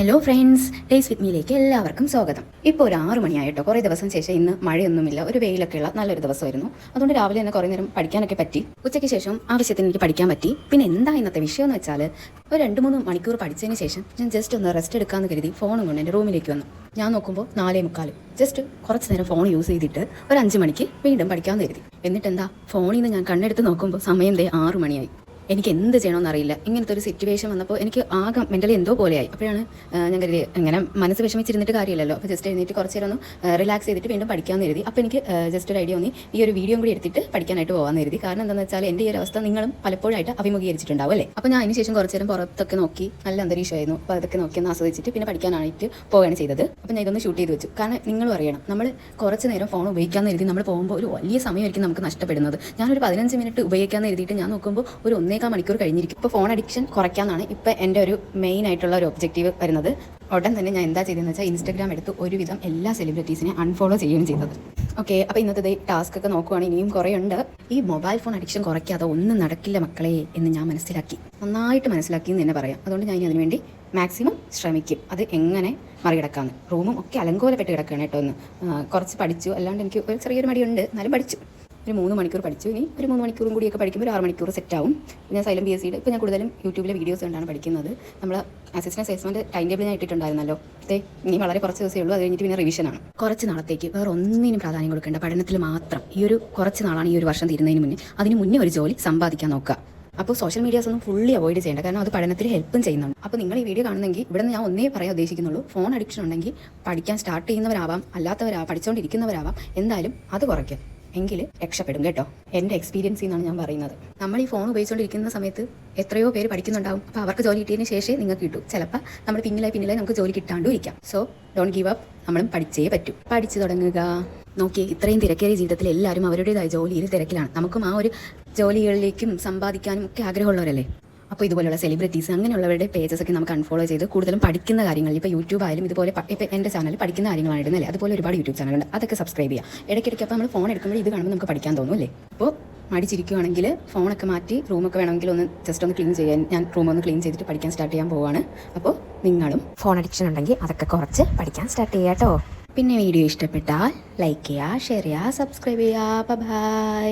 Hello friends, days വിത്ത് മീയിലേക്ക് എല്ലാവർക്കും സ്വാഗതം. ഇപ്പോൾ ഒരു 6 മണിയായിട്ടോ. കുറേ ദിവസം ശേഷം ഇന്ന് മഴയൊന്നുമില്ല, ഒരു വെയിലൊക്കെയുള്ള നല്ലൊരു ദിവസമായിരുന്നു. അതുകൊണ്ട് രാവിലെ തന്നെ കുറേ നേരം പഠിക്കാനൊക്കെ പറ്റി. ഉച്ചയ്ക്ക് ശേഷം ആവശ്യത്തിന് എനിക്ക് പഠിക്കാൻ പറ്റി. പിന്നെ എന്താ ഇന്നത്തെ വിഷയം എന്ന് വെച്ചാൽ, ഒരു 2-3 മണിക്കൂർ പഠിച്ചതിന് ശേഷം ഞാൻ ജസ്റ്റ് ഒന്ന് റെസ്റ്റ് എടുക്കാമെന്ന് കരുതി ഫോണും കൊണ്ട് എൻ്റെ റൂമിലേക്ക് വന്നു. ഞാൻ നോക്കുമ്പോൾ 4:45. ജസ്റ്റ് കുറച്ച് നേരം ഫോൺ യൂസ് ചെയ്തിട്ട് ഒരു 5 മണിക്ക് വീണ്ടും പഠിക്കാമെന്ന് കരുതി. എന്നിട്ടെന്താ, ഫോണിൽ നിന്ന് ഞാൻ കണ്ണെടുത്ത് നോക്കുമ്പോൾ സമയം 6 മണിയായി. എനിക്ക് എന്ത് ചെയ്യണമെന്നറിയില്ല. ഇങ്ങനത്തെ ഒരു സിറ്റുവേഷൻ വന്നപ്പോൾ എനിക്ക് ആകെ മെൻ്റലി എന്തോ പോലെയായി. അപ്പോഴാണ് ഞാൻ കരുതി, ഇങ്ങനെ മനസ്സ് വിഷമിച്ചിരുന്നിട്ട് കാര്യമില്ലല്ലോ, അപ്പോൾ ജസ്റ്റ് എഴുന്നേറ്റ് കുറച്ച് നേരം ഒന്ന് റിലാക്സ് ചെയ്തിട്ട് വീണ്ടും പഠിക്കാമെന്ന് കരുതി. അപ്പോൾ എനിക്ക് ജസ്റ്റ് ഒരു ഐഡിയ തോന്നി, ഈ ഒരു വീഡിയോ കൂടി എടുത്തിട്ട് പഠിക്കാനായിട്ട് പോകാമെന്ന് കരുതി. കാരണം എന്താണെന്ന് വെച്ചാൽ എൻ്റെ ഈ ഒരു അവസ്ഥ നിങ്ങളും പലപ്പോഴായിട്ട് അഭിമുഖീകരിച്ചിട്ടുണ്ടാവും അല്ലേ. അപ്പോൾ ഞാൻ അതിന് ശേഷം കുറച്ച് നേരം പുറത്തൊക്കെ നോക്കി, നല്ല അന്തരീക്ഷമായിരുന്നു. അപ്പോൾ അതൊക്കെ നോക്കി ഒന്ന് ആസ്വദിച്ചിട്ട് പിന്നെ പഠിക്കാനായിട്ട് പോവുകയാണ് ചെയ്തത്. അപ്പോൾ ഞാൻ ഇതൊന്ന് ഷൂട്ട് ചെയ്ത് വെച്ചു. കാരണം നിങ്ങളും അറിയണം, നമ്മൾ കുറച്ച് നേരം ഫോൺ ഉപയോഗിക്കാമെന്ന് കരുതി നമ്മൾ പോകുമ്പോൾ ഒരു വലിയ സമയമായിരിക്കും നമുക്ക് നഷ്ടപ്പെടുന്നത്. ഞാനൊരു 15 മിനിറ്റ് ഉപയോഗിക്കാമെന്ന് കരുതിയിട്ട് ഞാൻ നോക്കുമ്പോൾ ഒരു 1.25 മണിക്കൂർ കഴിഞ്ഞിരിക്കും. ഇപ്പോൾ ഫോൺ അഡിക്ഷൻ കുറയ്ക്കാനാണ് ഇപ്പോൾ എൻ്റെ ഒരു മെയിൻ ആയിട്ടുള്ള ഒരു ഒബ്ജക്റ്റീവ് വരുന്നത്. ഉടൻ തന്നെ ഞാൻ എന്താ ചെയ്തതെന്ന് വെച്ചാൽ, ഇൻസ്റ്റാഗ്രാം എടുത്ത് ഒരുവിധം എല്ലാ സെലിബ്രിറ്റീസിനെ അൺഫോളോ ചെയ്യുകയും ചെയ്തത്. ഓക്കെ, അപ്പോൾ ഇന്നത്തെ ടാസ്ക് ഒക്കെ നോക്കുവാണെങ്കിൽ ഇനിയും കുറേ ഉണ്ട്. ഈ മൊബൈൽ ഫോൺ അഡിക്ഷൻ കുറയ്ക്കാതെ ഒന്നും നടക്കില്ല മക്കളെ എന്ന് ഞാൻ മനസ്സിലാക്കി, നന്നായിട്ട് മനസ്സിലാക്കി എന്ന് തന്നെ പറയാം. അതുകൊണ്ട് ഞാൻ അതിനുവേണ്ടി മാക്സിമം ശ്രമിക്കും അത് എങ്ങനെ മറികടക്കാമെന്ന്. റൂമും ഒക്കെ അലങ്കോലപ്പെട്ട് കിടക്കുകയാണ് കേട്ടോ. ഒന്ന് കുറച്ച് പഠിച്ചു, അല്ലാണ്ട് എനിക്ക് ഒരു ചെറിയൊരു മടിയുണ്ട്, എന്നാലും പഠിച്ചു. ഒരു 3 മണിക്കൂർ പഠിച്ചു. ഇനി ഒരു 3 മണിക്കൂറും കൂടിയൊക്കെ പഠിക്കുമ്പോൾ ഒരു 6 മണിക്കൂർ സെറ്റാവും. ഞാൻ സൈലം PSCയുടെ ഇപ്പോൾ ഞാൻ കൂടുതലും യൂട്യൂബിലെ വീഡിയോസ് കണ്ടാണ് പഠിക്കുന്നത്. നമ്മൾ അസിസ്റ്റൻറ്റ് അസസ്മെൻറ്റ് ടൈം ടേബിൾ ഞാൻ ഇട്ടിട്ടുണ്ടായിരുന്നല്ലോ. ഇനി വളരെ കുറച്ച് ദിവസമേ ഉള്ളൂ, അത് കഴിഞ്ഞിട്ട് പിന്നെ റിവിഷനാണ്. കുറച്ച് നാളത്തേക്ക് വേറെ ഒന്നിനും പ്രാധാന്യം കൊടുക്കേണ്ട, പഠനത്തിൽ മാത്രം. ഈ ഒരു കുറച്ച് നാളാണ്, ഈ ഒരു വർഷം തീരുന്നതിന് മുന്നേ, അതിന് മുന്നേ ഒരു ജോലി സമ്പാദിക്കാൻ നോക്കുക. അപ്പോൾ സോഷ്യൽ മീഡിയാസ് ഒന്നും ഫുള്ളി അവോയ്ഡ് ചെയ്യേണ്ട, കാരണം അത് പഠനത്തിൽ ഹെൽപ്പും ചെയ്യുന്നുണ്ട്. അപ്പോൾ നിങ്ങൾ ഈ വീഡിയോ കാണുന്നെങ്കിൽ ഇവിടെ നിന്ന് ഞാൻ ഒന്നേ പറയാൻ ഉദ്ദേശിക്കുന്നുള്ളൂ, ഫോൺ അഡിക്ഷൻ ഉണ്ടെങ്കിൽ പഠിക്കാൻ സ്റ്റാർട്ട് ചെയ്യുന്നവരാവാം, പഠിച്ചുകൊണ്ടിരിക്കുന്നവരാവാം, എന്തായാലും അത് കുറയ്ക്കുക, എങ്കിൽ രക്ഷപ്പെടും കേട്ടോ. എൻ്റെ എക്സ്പീരിയൻസിൽ നിന്നാണ് ഞാൻ പറയുന്നത്. നമ്മൾ ഈ ഫോൺ ഉപയോഗിച്ചുകൊണ്ടിരിക്കുന്ന സമയത്ത് എത്രയോ പേര് പഠിക്കുന്നുണ്ടാവും. അപ്പോൾ അവർക്ക് ജോലി കിട്ടിയതിന് ശേഷമേ നിങ്ങൾക്ക് കിട്ടൂ. ചിലപ്പോൾ നമ്മൾ പിന്നിലായി നമുക്ക് ജോലി കിട്ടാണ്ടും ഇരിക്കാം. സോ ഡോണ്ട് ഗീവ് അപ്പ്, നമ്മളും പഠിച്ചേ പറ്റൂ. പഠിച്ചു തുടങ്ങുക. നോക്കി, ഇത്രയും തിരക്കേറിയ ജീവിതത്തിൽ എല്ലാവരും അവരുടേതായ ജോലിയിൽ തിരക്കിലാണ്. നമുക്കും ആ ഒരു ജോലികളിലേക്കും സമ്പാദിക്കാനും ഒക്കെ ആഗ്രഹമുള്ളവരല്ലേ. അപ്പോൾ ഇതുപോലുള്ള സെലിബ്രിറ്റീസ് അങ്ങനെയുള്ളവരുടെ പേജസൊക്കെ നമുക്ക് അൺഫോളോ ചെയ്ത് കൂടുതലും പഠിക്കുന്ന കാര്യങ്ങൾ, ഇപ്പോൾ യൂട്യൂബ് ആയാലും ഇതുപോലെ, ഇപ്പോൾ എൻ്റെ ചാനൽ പഠിക്കുന്ന കാര്യങ്ങളാണ് ഇടുന്നല്ലേ, അതുപോലെ ഒരുപാട് യൂട്യൂബ് ചാനലുണ്ട്, അതൊക്കെ സബ്സ്ക്രൈബ് ചെയ്യുക. ഇടയ്ക്കിടയ്ക്ക് അപ്പോൾ നമ്മൾ ഫോൺ എടുക്കുമ്പോൾ ഇത് കാണുമ്പോൾ നമുക്ക് പഠിക്കാൻ തോന്നും അല്ലേ. അപ്പോൾ മടിച്ചിരിക്കുകയാണെങ്കിൽ ഫോണൊക്കെ മാറ്റി റൂമൊക്കെ വേണമെങ്കിൽ ഒന്ന് ജസ്റ്റ് ഒന്ന് ക്ലീൻ ചെയ്യാൻ, ഞാൻ റൂമൊന്ന് ക്ലീൻ ചെയ്തിട്ട് പഠിക്കാൻ സ്റ്റാർട്ട് ചെയ്യാൻ പോവുകയാണ്. അപ്പോൾ നിങ്ങളും ഫോൺ അഡിക്ഷൻ ഉണ്ടെങ്കിൽ അതൊക്കെ കുറച്ച് പഠിക്കാൻ സ്റ്റാർട്ട് ചെയ്യുക കേട്ടോ. പിന്നെ വീഡിയോ ഇഷ്ടപ്പെട്ടാൽ ലൈക്ക് ചെയ്യുക, ഷെയർ ചെയ്യുക, സബ്സ്ക്രൈബ് ചെയ്യുക. ബൈ.